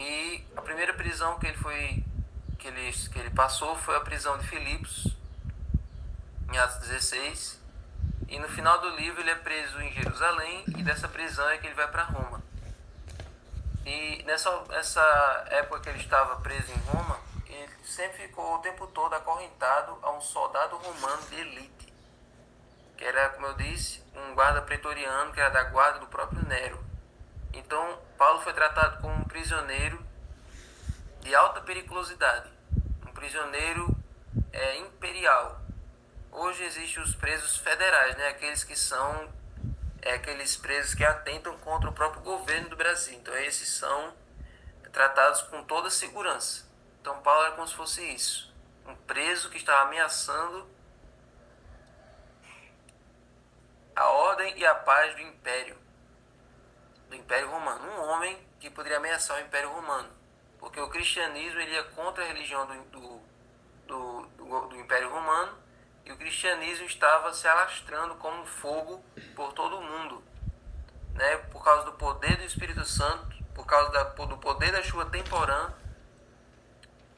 E a primeira prisão que ele passou foi a prisão de Filipos, em Atos 16. E no final do livro ele é preso em Jerusalém e dessa prisão é que ele vai para Roma. E nessa época que ele estava preso em Roma, ele sempre ficou o tempo todo acorrentado a um soldado romano de elite, que era, como eu disse, um guarda pretoriano que era da guarda do próprio Nero. Então, Paulo foi tratado como um prisioneiro de alta periculosidade, um prisioneiro imperial. Hoje existem os presos federais, né? Aqueles que são aqueles presos que atentam contra o próprio governo do Brasil. Então, esses são tratados com toda segurança. Então, Paulo era como se fosse isso, um preso que estava ameaçando a ordem e a paz do Império Romano. Um homem que poderia ameaçar o Império Romano, porque o cristianismo ele ia contra a religião do Império Romano, e o cristianismo estava se alastrando como fogo por todo o mundo, né? Por causa do poder do Espírito Santo, por causa do poder da chuva temporã,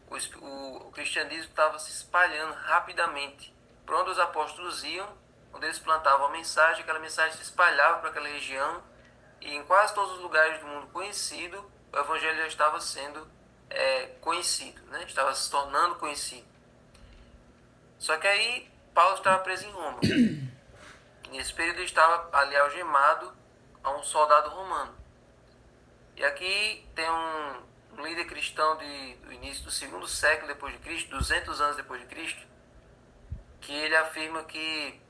o cristianismo estava se espalhando rapidamente. Por onde os apóstolos iam, onde eles plantavam a mensagem, aquela mensagem se espalhava para aquela região, e em quase todos os lugares do mundo conhecido, o evangelho já estava sendo conhecido, né? Estava se tornando conhecido. Só que aí Paulo estava preso em Roma. Nesse período ele estava ali algemado a um soldado romano. E aqui tem um líder cristão do início do segundo século depois de Cristo, 200 anos depois de Cristo, que ele afirma que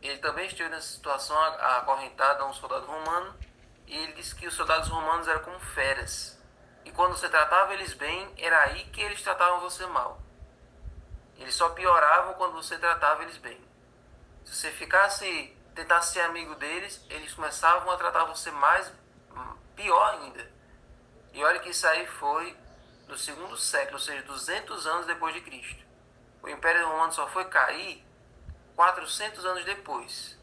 ele também esteve nessa situação acorrentado a um soldado romano, e ele disse que os soldados romanos eram como feras. E quando você tratava eles bem, era aí que eles tratavam você mal. Eles só pioravam quando você tratava eles bem. Se você tentasse ser amigo deles, eles começavam a tratar você pior ainda. E olha que isso aí foi no segundo século, ou seja, 200 anos depois de Cristo. O Império Romano só foi cair 400 anos depois.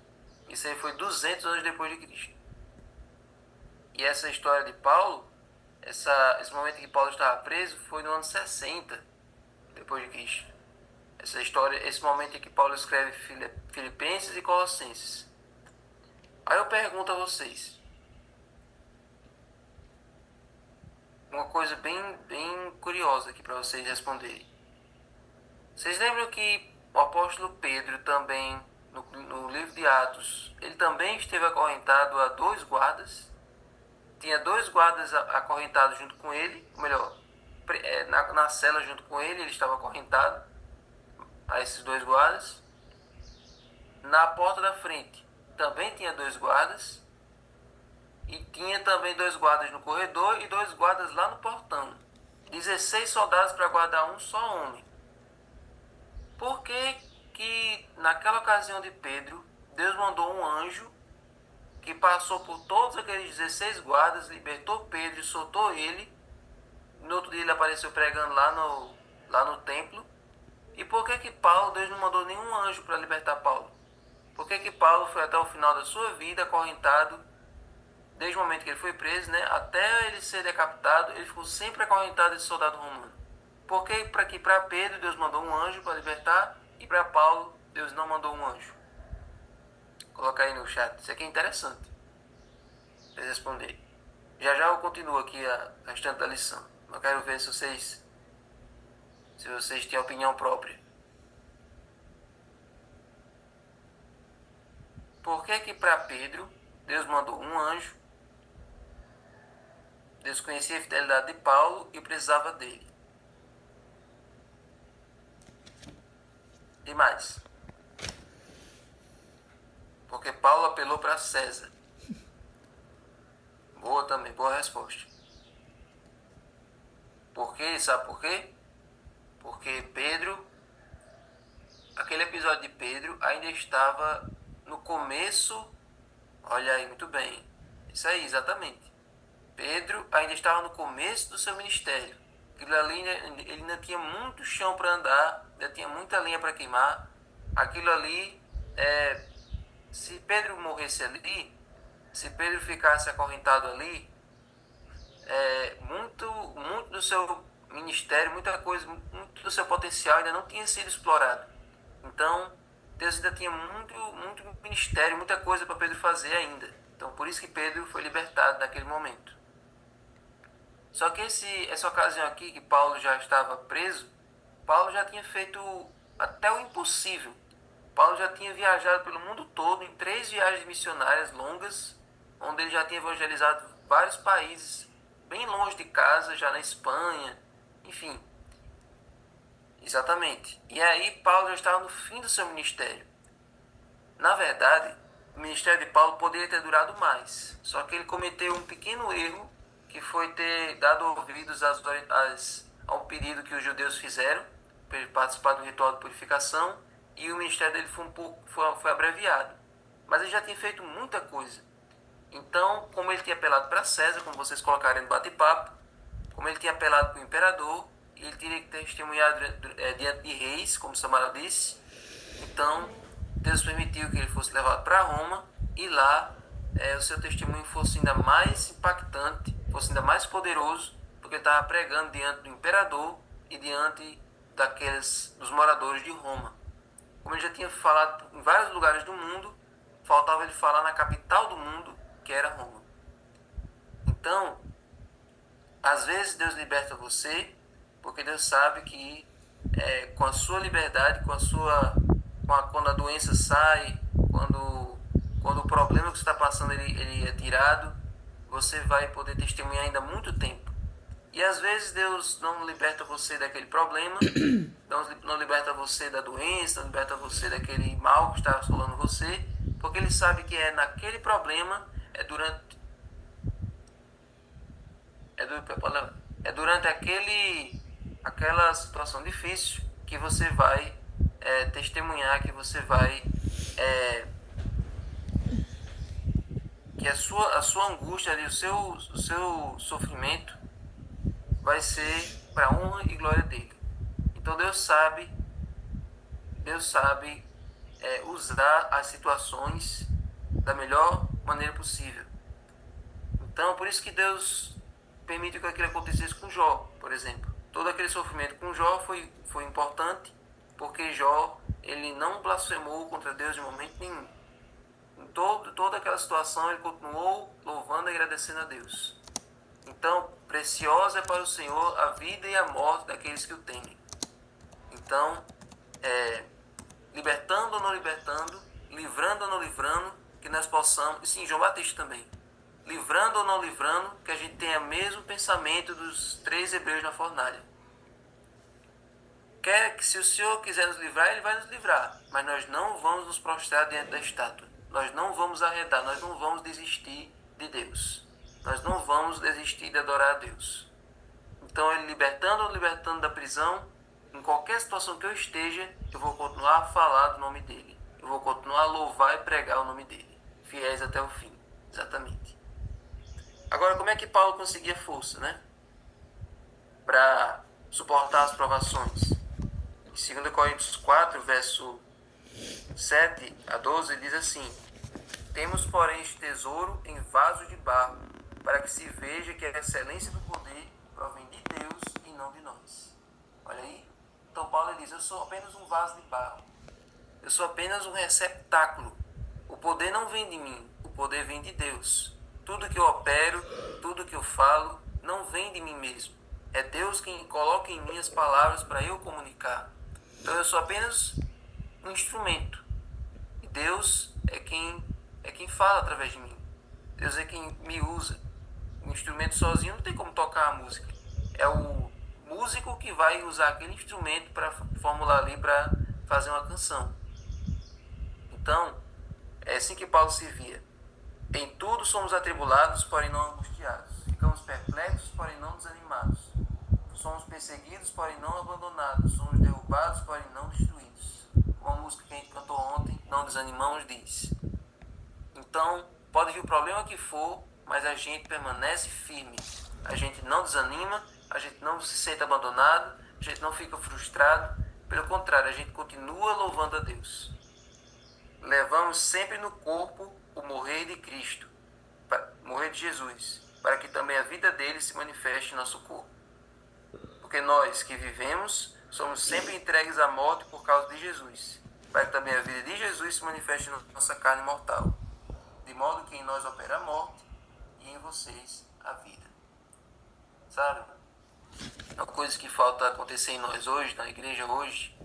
Isso aí foi 200 anos depois de Cristo. E essa história de Paulo, esse momento que Paulo estava preso, foi no ano 60 depois de Cristo. Essa história, esse momento em que Paulo escreve Filipenses e Colossenses. Aí eu pergunto a vocês, uma coisa bem curiosa aqui para vocês responderem. Vocês lembram que o apóstolo Pedro também, no livro de Atos, ele também esteve acorrentado a dois guardas? Tinha dois guardas acorrentados junto com ele, ou melhor, na cela junto com ele estava acorrentado a esses dois guardas. Na porta da frente também tinha dois guardas, e tinha também dois guardas no corredor e dois guardas lá no portão. 16 soldados para guardar um só homem. Por que naquela ocasião de Pedro, Deus mandou um anjo que passou por todos aqueles 16 guardas, libertou Pedro e soltou ele? No outro dia ele apareceu pregando lá no templo. E por que Paulo, Deus não mandou nenhum anjo para libertar Paulo? Por que Paulo foi até o final da sua vida acorrentado, desde o momento que ele foi preso, né, até ele ser decapitado, ele ficou sempre acorrentado esse soldado romano? Por que para Pedro Deus mandou um anjo para libertar e para Paulo Deus não mandou um anjo? Coloca aí no chat, isso aqui é interessante para vocês responderem. Já eu continuo aqui a restante da lição. Eu quero ver se vocês têm opinião própria. Por que para Pedro Deus mandou um anjo? Deus conhecia a fidelidade de Paulo e precisava dele. E mais? Porque Paulo apelou para César. Boa também, boa resposta. Por quê? Sabe por quê? Porque aquele episódio de Pedro ainda estava no começo. Olha aí, muito bem. Isso aí, exatamente. Pedro ainda estava no começo do seu ministério. Aquilo ali, ele ainda tinha muito chão para andar, ainda tinha muita lenha para queimar. Aquilo ali, se Pedro morresse ali, se Pedro ficasse acorrentado ali, muito do seu ministério, muita coisa, muito do seu potencial ainda não tinha sido explorado. Então, Deus ainda tinha muito ministério, muita coisa para Pedro fazer ainda. Então, por isso que Pedro foi libertado naquele momento. Só que essa ocasião aqui, que Paulo já estava preso, Paulo já tinha feito até o impossível. Paulo já tinha viajado pelo mundo todo em 3 viagens missionárias longas, onde ele já tinha evangelizado vários países, bem longe de casa, já na Espanha, enfim. Exatamente. E aí Paulo já estava no fim do seu ministério. Na verdade, o ministério de Paulo poderia ter durado mais, só que ele cometeu um pequeno erro, que foi ter dado ouvidos ao pedido que os judeus fizeram para ele participar do ritual de purificação, e o ministério dele foi abreviado. Mas ele já tinha feito muita coisa. Então, como ele tinha apelado para César, como vocês colocaram no bate-papo, como ele tinha apelado para o imperador, e ele teria que testemunhar diante de reis, como Samara disse, então Deus permitiu que ele fosse levado para Roma, e lá o seu testemunho fosse ainda mais impactante, fosse ainda mais poderoso, porque ele estava pregando diante do imperador e diante dos moradores de Roma. Como ele já tinha falado em vários lugares do mundo, faltava ele falar na capital do mundo, que era Roma. Então, às vezes Deus liberta você, porque Deus sabe que com a sua liberdade, quando a doença sai, quando o problema que você está passando ele é tirado, você vai poder testemunhar ainda muito tempo. E às vezes Deus não liberta você daquele problema, não liberta você da doença, não liberta você daquele mal que está assolando você, porque Ele sabe que é naquele problema, durante aquela situação difícil que você vai testemunhar, que você vai que a sua angústia ali, o seu sofrimento vai ser para a honra e glória dele. Então Deus sabe usar as situações da melhor maneira possível. Então, por isso que Deus permite que aquilo acontecesse com Jó, por exemplo. Todo aquele sofrimento com Jó foi importante, porque Jó ele não blasfemou contra Deus de momento nenhum. Em toda aquela situação ele continuou louvando e agradecendo a Deus. Então, preciosa é para o Senhor a vida e a morte daqueles que o temem. Então, libertando ou não libertando, livrando ou não livrando, que nós possamos, e sim, João Batista também, livrando ou não livrando, que a gente tenha o mesmo pensamento dos 3 hebreus na fornalha. Quer que se o Senhor quiser nos livrar, Ele vai nos livrar, mas nós não vamos nos prostrar diante da estátua, nós não vamos arredar, nós não vamos desistir de Deus, nós não vamos desistir de adorar a Deus. Então, Ele libertando ou libertando da prisão, em qualquer situação que eu esteja, eu vou continuar a falar do nome dEle, eu vou continuar a louvar e pregar o nome dEle, fiéis até o fim, exatamente. Agora, como é que Paulo conseguia força, né? Para suportar as provações. Em 2 Coríntios 4, verso 7 a 12, diz assim: Temos, porém, este tesouro em vaso de barro, para que se veja que a excelência do poder provém de Deus e não de nós. Olha aí. Então Paulo diz: eu sou apenas um vaso de barro. Eu sou apenas um receptáculo. O poder não vem de mim, o poder vem de Deus. Tudo que eu opero, tudo que eu falo, não vem de mim mesmo. É Deus quem coloca em mim as palavras para eu comunicar. Então eu sou apenas um instrumento. E Deus é quem fala através de mim. Deus é quem me usa. O instrumento sozinho não tem como tocar a música. É o músico que vai usar aquele instrumento para formular ali, para fazer uma canção. Então, é assim que Paulo se via. Em tudo somos atribulados, porém não angustiados. Ficamos perplexos, porém não desanimados. Somos perseguidos, porém não abandonados. Somos derrubados, porém não destruídos. Uma música que a gente cantou ontem, Não Desanimamos, diz. Então, pode vir o problema que for, mas a gente permanece firme. A gente não desanima, a gente não se sente abandonado, a gente não fica frustrado. Pelo contrário, a gente continua louvando a Deus. Levamos sempre no corpo o morrer de Cristo, morrer de Jesus, para que também a vida dele se manifeste em nosso corpo. Porque nós que vivemos somos sempre entregues à morte por causa de Jesus, para que também a vida de Jesus se manifeste em nossa carne mortal, de modo que em nós opera a morte e em vocês a vida. Sabe? Uma coisa que falta acontecer em nós hoje, na igreja hoje,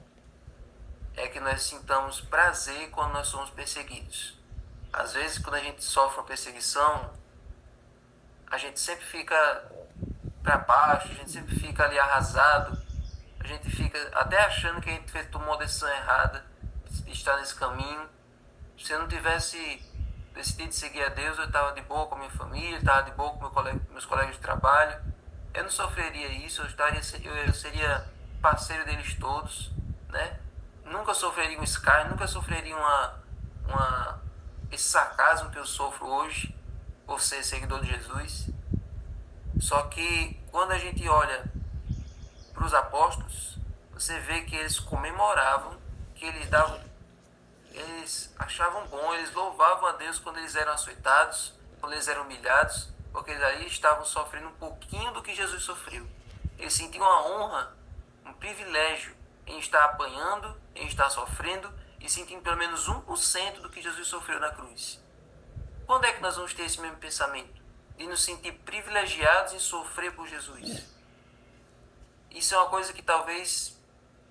é que nós sintamos prazer quando nós somos perseguidos. Às vezes, quando a gente sofre uma perseguição, a gente sempre fica para baixo, a gente sempre fica ali arrasado, a gente fica até achando que a gente tomou uma decisão errada de estar nesse caminho. Se eu não tivesse decidido seguir a Deus, eu estava de boa com a minha família, estava de boa com meus colegas de trabalho, eu não sofreria isso, eu seria parceiro deles todos, né? Nunca sofreria um escárnio, nunca sofreria esse sarcasmo que eu sofro hoje por ser seguidor de Jesus. Só que quando a gente olha para os apóstolos, você vê que eles comemoravam, que eles achavam bom, eles louvavam a Deus quando eles eram açoitados, quando eles eram humilhados, porque eles aí estavam sofrendo um pouquinho do que Jesus sofreu. Eles sentiam a honra, um privilégio em estar apanhando, em estar sofrendo e sentindo pelo menos 1% do que Jesus sofreu na cruz. Quando é que nós vamos ter esse mesmo pensamento? De nos sentir privilegiados em sofrer por Jesus. Isso é uma coisa que talvez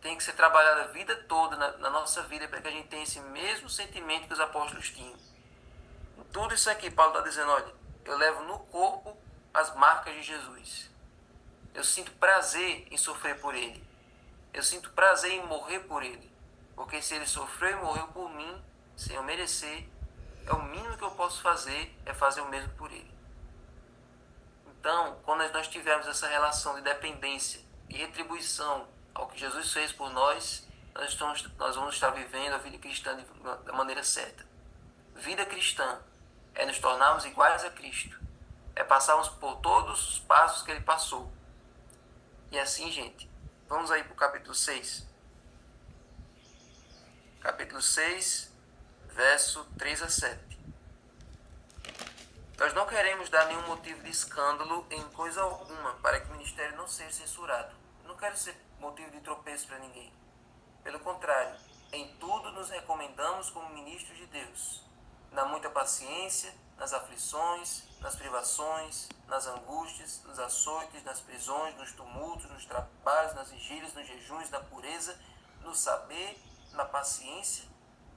tenha que ser trabalhada a vida toda na nossa vida para que a gente tenha esse mesmo sentimento que os apóstolos tinham. Tudo isso aqui, Paulo está dizendo, olha, eu levo no corpo as marcas de Jesus. Eu sinto prazer em sofrer por ele. Eu sinto prazer em morrer por ele. Porque se ele sofreu e morreu por mim, sem eu merecer, é o mínimo que eu posso fazer, é fazer o mesmo por ele. Então, quando nós tivermos essa relação de dependência e retribuição ao que Jesus fez por nós, nós vamos estar vivendo a vida cristã da maneira certa. Vida cristã é nos tornarmos iguais a Cristo. É passarmos por todos os passos que ele passou. E assim, gente, vamos aí para o capítulo 6. Capítulo 6, verso 3 a 7. Nós não queremos dar nenhum motivo de escândalo em coisa alguma para que o ministério não seja censurado. Eu não quero ser motivo de tropeço para ninguém. Pelo contrário, em tudo nos recomendamos como ministros de Deus, na muita paciência, nas aflições, nas privações, nas angústias, nos açoites, nas prisões, nos tumultos, nos trabalhos, nas vigílias, nos jejuns, na pureza, no saber, na paciência,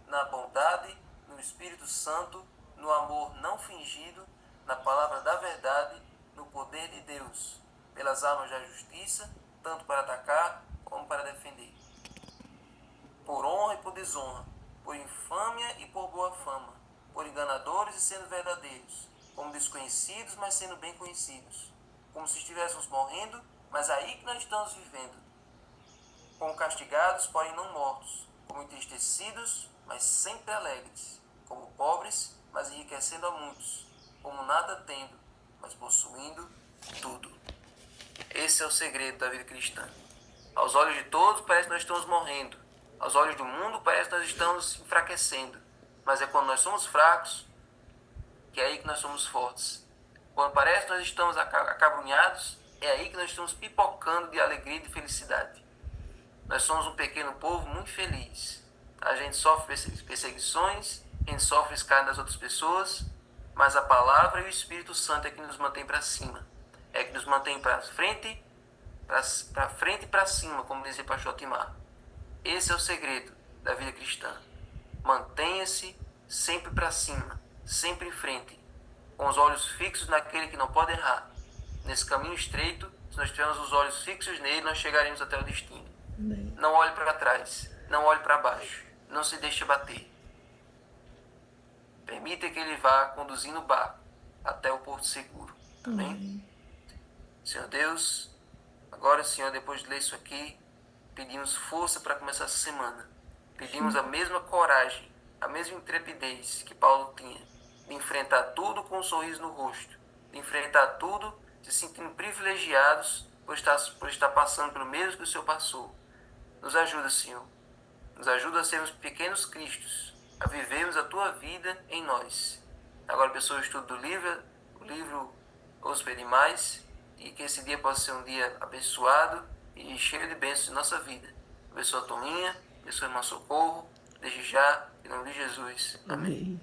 na bondade, no Espírito Santo, no amor não fingido, na palavra da verdade, no poder de Deus, pelas armas da justiça, tanto para atacar como para defender. Por honra e por desonra, por infâmia e por boa fama, por enganadores e sendo verdadeiros, como desconhecidos, mas sendo bem conhecidos, como se estivéssemos morrendo, mas aí que nós estamos vivendo, como castigados, porém não mortos, como entristecidos, mas sempre alegres, como pobres, mas enriquecendo a muitos, como nada tendo, mas possuindo tudo. Esse é o segredo da vida cristã. Aos olhos de todos parece que nós estamos morrendo. Aos olhos do mundo parece que nós estamos enfraquecendo. Mas é quando nós somos fracos que é aí que nós somos fortes. Quando parece que nós estamos acabrunhados, é aí que nós estamos pipocando de alegria e de felicidade. Nós somos um pequeno povo muito feliz. A gente sofre perseguições, a gente sofre escárnio das outras pessoas, mas a palavra e o Espírito Santo é que nos mantém para cima. É que nos mantém para frente e para cima, como dizia o pastor Timar. Esse é o segredo da vida cristã. Mantenha-se sempre para cima, sempre em frente, com os olhos fixos naquele que não pode errar. Nesse caminho estreito, se nós tivermos os olhos fixos nele, nós chegaremos até o destino. Não olhe para trás, não olhe para baixo, não se deixe bater. Permita que ele vá conduzindo o barco até o porto seguro. Amém? Senhor Deus, agora, Senhor, depois de ler isso aqui, pedimos força para começar essa semana. Pedimos a mesma coragem, a mesma intrepidez que Paulo tinha, de enfrentar tudo com um sorriso no rosto, de enfrentar tudo se sentindo privilegiados por estar passando pelo mesmo que o Senhor passou. Nos ajuda, Senhor. Nos ajuda a sermos pequenos cristos, a vivermos a Tua vida em nós. Agora, pessoal, o estudo do livro, o livro Ouço pedir mais e que esse dia possa ser um dia abençoado e cheio de bênçãos em nossa vida. Abençoa a Tominha, abençoa a irmã Socorro, desde já, em nome de Jesus. Amém. Amém.